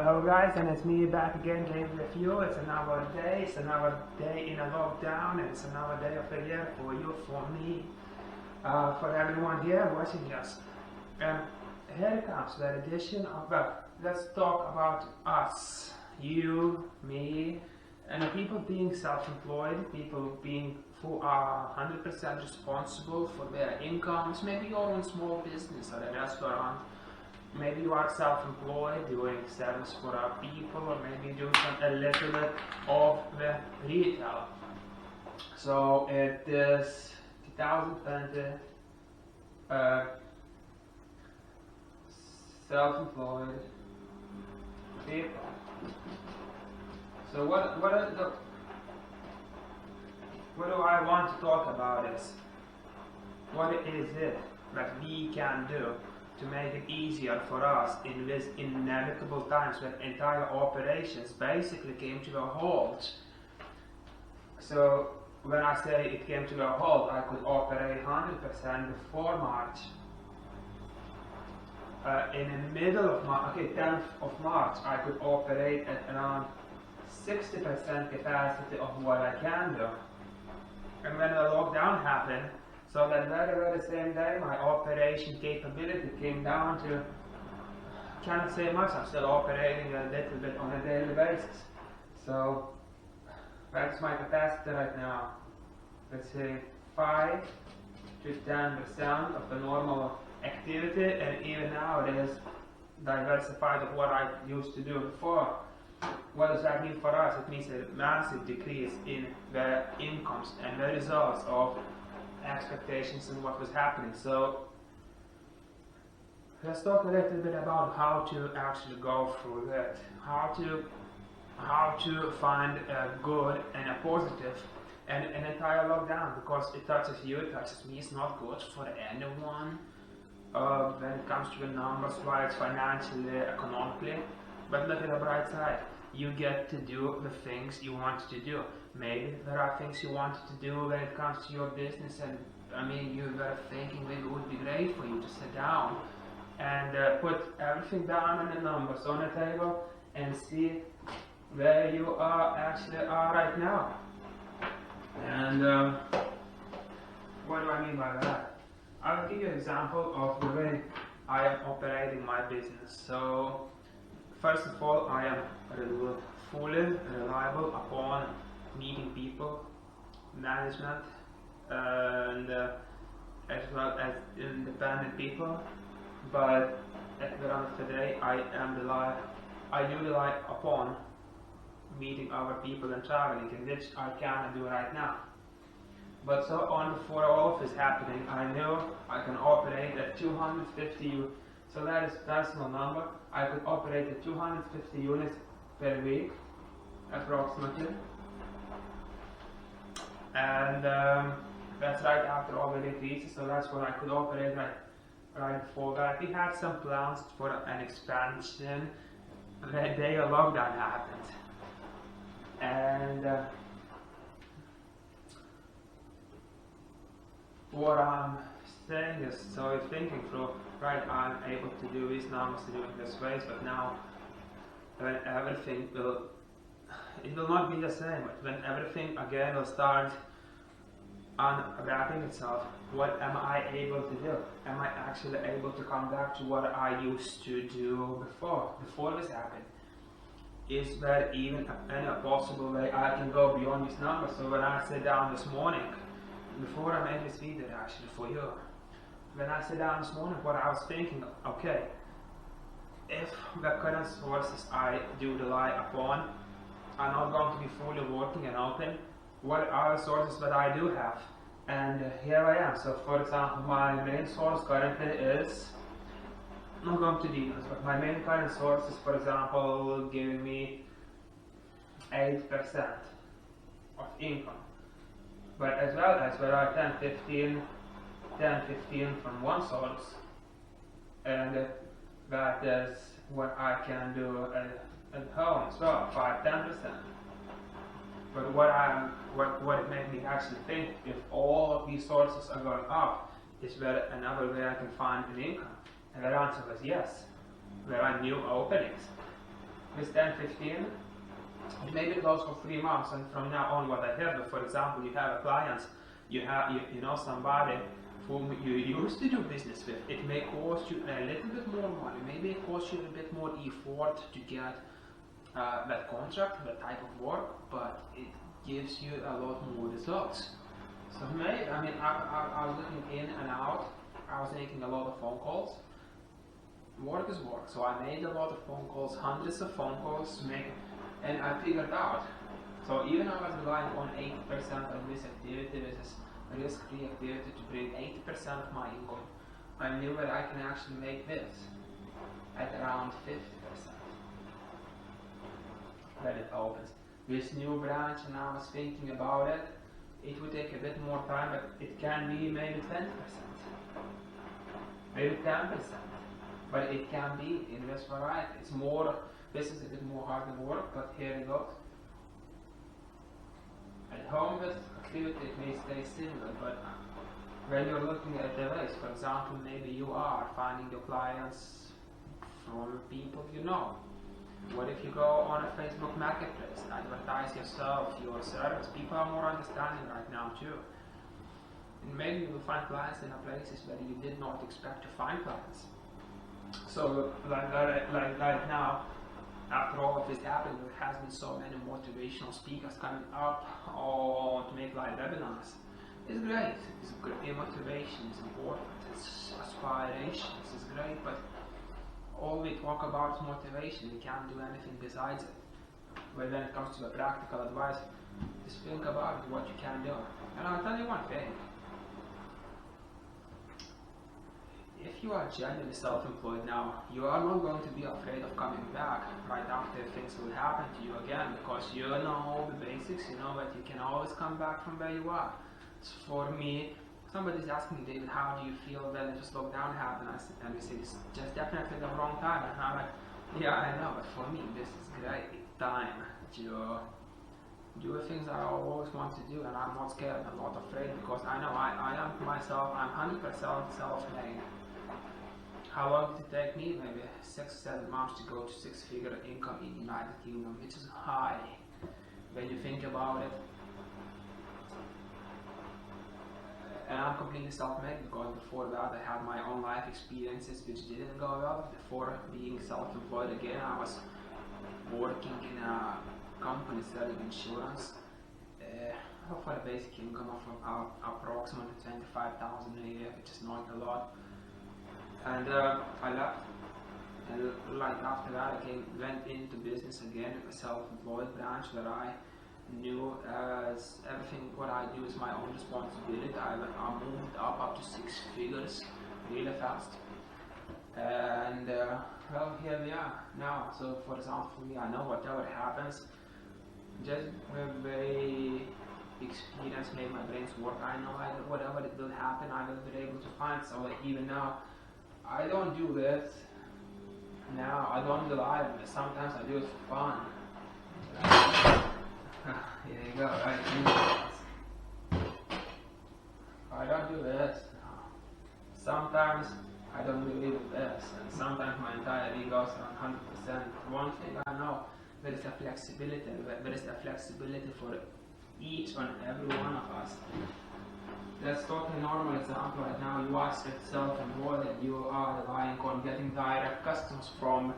Hello guys, and it's me back again getting with you. It's another day in a lockdown, and it's another day of the year for you, for me, for everyone here watching us. And here it comes, the edition of, let's talk about us, you, me, and the people being self-employed, people who are 100% responsible for their incomes, maybe your own small business or a restaurant. Maybe you are self-employed, doing service for other people, or maybe doing a little bit of the retail. So it is 2020, self-employed people. So what do I want to talk about is, what is it that we can do to make it easier for us in this inevitable times when entire operations basically came to a halt. So when I say it came to a halt, I could operate 100% before March. In the middle of March, 10th of March, I could operate at around 60% capacity of what I can do. And when the lockdown happened, so that very same day, my operation capability came down to, cannot say much, I'm still operating a little bit on a daily basis. So that's my capacity right now. Let's say 5 to 10% of the normal activity, and even now it is diversified of what I used to do before. What does that mean for us? It means a massive decrease in the incomes and the results of expectations and what was happening. So let's talk a little bit about how to actually go through that, how to find a good and a positive and an entire lockdown, because it touches you, it touches me. It's not good for anyone when it comes to the numbers, wise, financially, economically. But look at the bright side. You get to do the things you wanted to do. Maybe there are things you wanted to do when it comes to your business, and I mean, you were thinking maybe it would be great for you to sit down and put everything down on the numbers on the table and see where you actually are right now. And what do I mean by that? I'll give you an example of the way I am operating my business. So first of all, I am fully reliable upon meeting people, management, and as well as independent people. But at the end of the day, I do rely upon meeting other people and traveling, and which I cannot do right now. But so on, before all of this happening, I know I can operate at 250. So that is personal number. I could operate at 250 units per week, approximately. And that's right after all the decreases, so that's what I could operate right before that. We had some plans for an expansion the day a lockdown happened. And what I'm saying is, so you're thinking through, right, I'm able to do these numbers, to do it this way, but now when everything it will not be the same. But when everything again will start unwrapping itself, what am I able to do? Am I actually able to come back to what I used to do before this happened? Is there even any possible way I can go beyond these numbers? So when I sat down this morning, before I made this video actually for you, when I sat down this morning, what I was thinking, okay, if the current sources I do rely upon are not going to be fully working and open, what are the sources that I do have? And here I am. So for example, my main source currently is, I'm not going to details, but my main current source is, for example, giving me 8% of income. But as well as there are 10-15 from one source, and that is what I can do at home as well, 5-10%. But what it made me actually think, if all of these sources are going up, is there another way I can find an income? And the answer was yes. There are new openings. with 10, 15, maybe it goes for 3 months, and from now on, what I have, for example, you have a client, you know somebody whom you used to do business with. It may cost you a little bit more money, maybe it costs you a bit more effort to get that contract, that type of work, but it gives you a lot more results. So maybe, I mean, I was looking in and out, I was making a lot of phone calls. Work is work, so I made a lot of phone calls, hundreds of phone calls to make, and I figured out. So even I was relying on 80% of this activity, this is risk-free activity to bring 80% of my income, I knew that I can actually make this at around 50% when it opens. This new branch, and I was thinking about it, it would take a bit more time, but it can be maybe 20%, maybe 10%. But it can be in this variety. It's more, this is a bit more hard work, but here it goes. At home, this activity it may stay similar, but when you're looking at the ways, for example, maybe you are finding your clients from people you know. What if you go on a Facebook marketplace, advertise yourself, your service? People are more understanding right now too. And maybe you will find clients in places where you did not expect to find clients. So, like now, after all of this happened, there has been so many motivational speakers coming up to make live webinars. It's great. It's great. Motivation is important. It's aspiration. It's great, but all we talk about is motivation. We can't do anything besides it. But when it comes to the practical advice, just think about what you can do. And I'll tell you one thing. If you are genuinely self-employed now, you are not going to be afraid of coming back right after things will happen to you again, because you know all the basics, you know that you can always come back from where you are. So for me, somebody's asking me, David, how do you feel when the lockdown happened? And we say, it's just definitely the wrong time. And I'm like, yeah, I know, but for me, this is great time to do the things I always want to do, and I'm not scared, I'm not afraid, because I know I am myself, I'm 100% self-made. How long did it take me? Maybe 6-7 months to go to 6-figure income in the United Kingdom, which is high when you think about it. And I'm completely self-made, because before that I had my own life experiences which didn't go well. Before being self-employed again, I was working in a company selling insurance for a basic income of approximately 25,000 a year, which is not a lot. And I left, and like after that I went into business again, a self-employed branch where I knew as everything what I do is my own responsibility. I moved up to 6 figures really fast, and well, here we are now. So for example, for me, I know whatever happens, just very experience made my brains work. I know whatever it will happen, I will be able to find. So like even now, I don't do this now, I don't rely on it. Sometimes I do it for fun. Here you go, right? I don't do this. Sometimes I don't believe in this, and sometimes my entire ego goes on 100%. One thing I know, there is a flexibility, for each and every one of us. Let's talk a normal example right now. You are self-employed and you are relying on getting direct customers from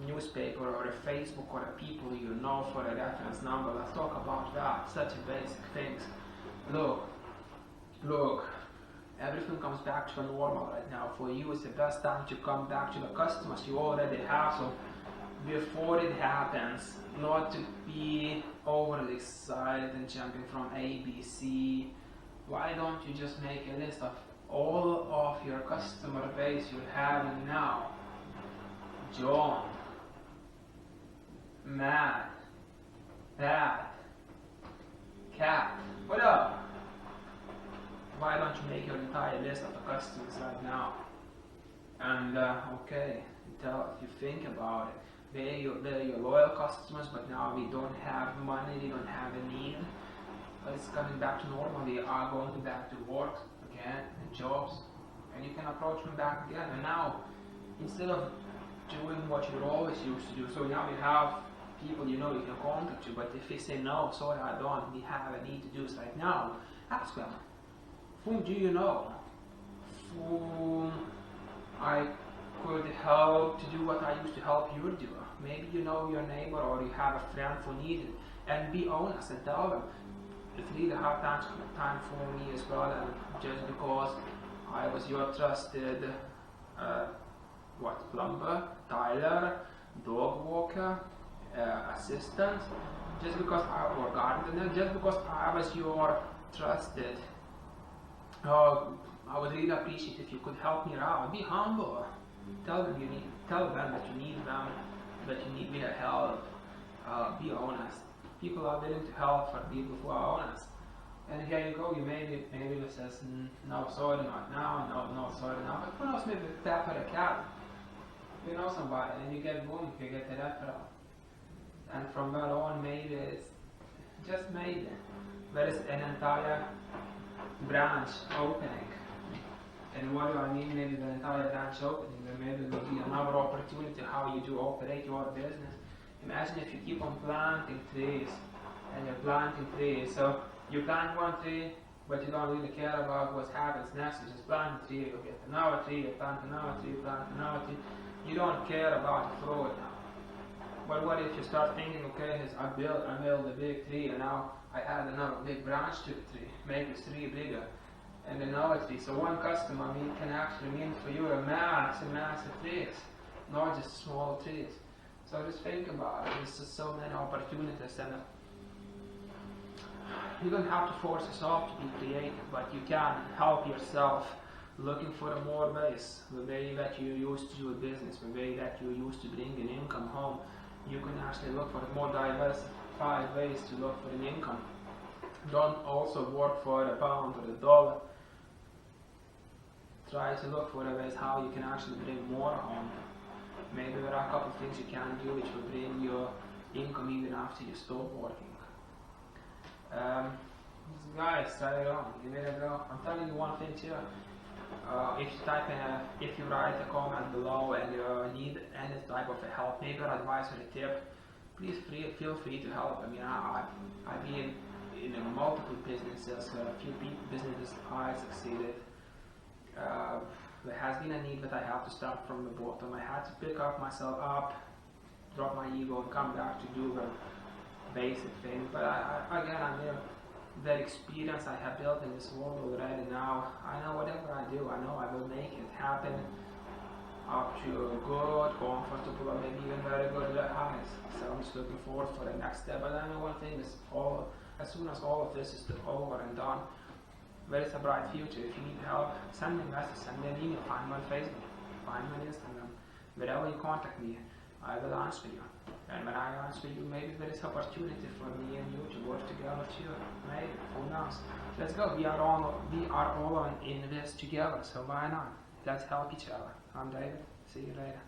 newspaper or a Facebook or a people you know for a reference number. Let's talk about that, such basic things. Look, everything comes back to normal right now. For you, it's the best time to come back to the customers you already have. So before it happens, not to be overly excited and jumping from A, B, C. Why don't you just make a list of all of your customer base you're having now? John, Matt, Pat, Cat, what up? Why don't you make your entire list of the customers right now? And okay, if you think about it, they're your loyal customers, but now we don't have money, we don't have a need. But it's coming back to normal. They are going back to work again and jobs, and you can approach them back again. And now, instead of doing what you always used to do, so now you have people you know you can contact you, but if they say no, sorry, I don't, I need to do this right now, ask them, whom do you know? Whom I could help to do what I used to help you do? Maybe you know your neighbor or you have a friend who needs it, and be honest and tell them, it's really hard time for me as well, and just because I was your trusted plumber, tiler, dog walker, assistant, just because or gardener, just because I was your trusted, I would really appreciate if you could help me out. Be humble. Tell them that you need them, that you need their help. Be honest. People are willing to help for people who are honest. And here you go, you maybe says, no, sorry, not now, no, sorry, now. But who knows, maybe tap at a cat. You know somebody, and you get boom, you get the referral. And from there on, maybe it's just maybe there is an entire branch opening. And what do I mean? Maybe the entire branch opening, there maybe will be another opportunity how you do operate your business. Imagine if you keep on planting trees, and you're planting trees. So you plant one tree, but you don't really care about what happens next. You just plant a tree, you get another tree, you plant another tree, you plant another tree. You don't care about the fruit now. But what if you start thinking, okay, I built a big tree, and now I add another big branch to the tree, make this tree bigger, and another tree. So one customer can actually mean for you a massive trees, not just small trees. So just think about it. There's just so many opportunities, and you don't have to force yourself to be creative, but you can help yourself looking for more ways, the way that you used to do a business, the way that you used to bring an income home. You can actually look for more diversified ways to look for an income. Don't also work for a pound or a dollar. Try to look for ways how you can actually bring more home. Maybe there are a couple of things you can do which will bring your income even after you stop working. Guys, try it on, give it a go. I'm telling you one thing too. If you write a comment below and you need any type of help, maybe an advice or a tip, please feel free to help. I mean, I've been in multiple businesses, a few businesses I succeeded. There has been a need that I have to start from the bottom. I had to pick up myself up, drop my ego, and come back to do the basic things. But I know the experience I have built in this world already now. I know whatever I do, I know I will make it happen up to good, comfortable, or maybe even very good highs. So I'm just looking forward for the next step. But I know one thing is, as soon as all of this is over and done, there is a bright future. If you need help, send me a message, send me an email, find me on Facebook, find me on Instagram. Wherever you contact me, I will answer you. And when I answer you, maybe there is opportunity for me and you to work together too. Maybe, who knows? Let's go. We are all in this together, so why not? Let's help each other. I'm David. See you later.